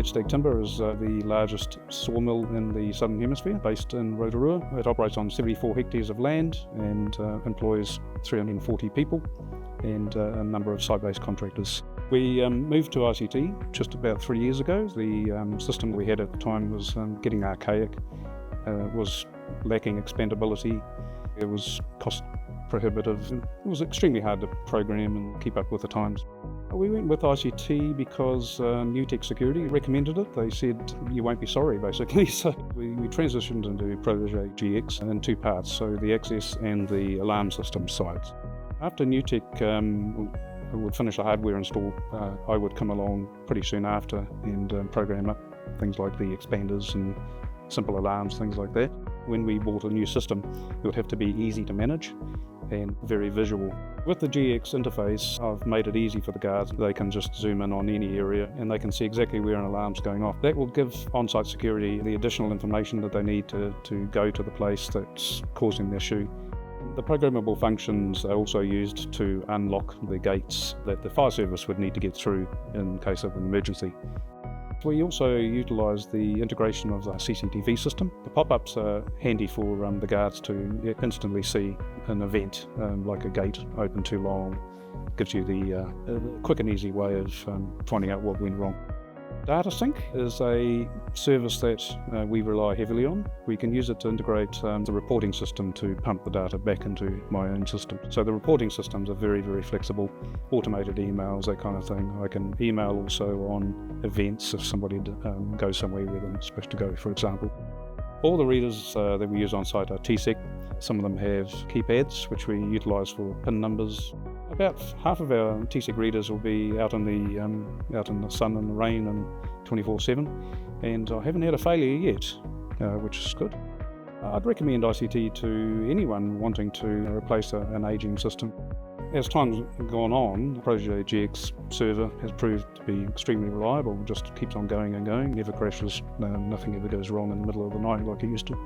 Stag Timber is the largest sawmill in the southern hemisphere, based in Rotorua. It operates on 74 hectares of land and employs 340 people and a number of site-based contractors. We moved to ICT just about 3 years ago. The system we had at the time was getting archaic, was lacking expandability, it was cost prohibitive, and it was extremely hard to program and keep up with the times. We went with ICT because Nutech Security recommended it. They said, you won't be sorry, basically. So we transitioned into Protege GX in two parts, so the access and the alarm system sides. After Nutech would finish the hardware install, I would come along pretty soon after and program up things like the expanders and simple alarms, things like that. When we bought a new system, it would have to be easy to manage and very visual. With the GX interface, I've made it easy for the guards. They can just zoom in on any area and they can see exactly where an alarm's going off. That will give on-site security the additional information that they need to go to the place that's causing the issue. The programmable functions are also used to unlock the gates that the fire service would need to get through in case of an emergency. We also utilise the integration of the CCTV system. The pop-ups are handy for the guards to instantly see an event, like a gate open too long. Gives you the quick and easy way of finding out what went wrong. Data Sync is a service that we rely heavily on. We can use it to integrate the reporting system to pump the data back into my own system. So the reporting systems are very, very flexible, automated emails, that kind of thing. I can email also on events if somebody goes somewhere where they're supposed to go, for example. All the readers that we use on site are TSEC. Some of them have keypads, which we utilise for PIN numbers. About half of our TSEC readers will be out in the sun and the rain and 24/7, and I haven't had a failure yet, which is good. I'd recommend ICT to anyone wanting to replace an ageing system. As time's gone on, Protege GX server has proved to be extremely reliable, just keeps on going and going, never crashes, nothing ever goes wrong in the middle of the night like it used to.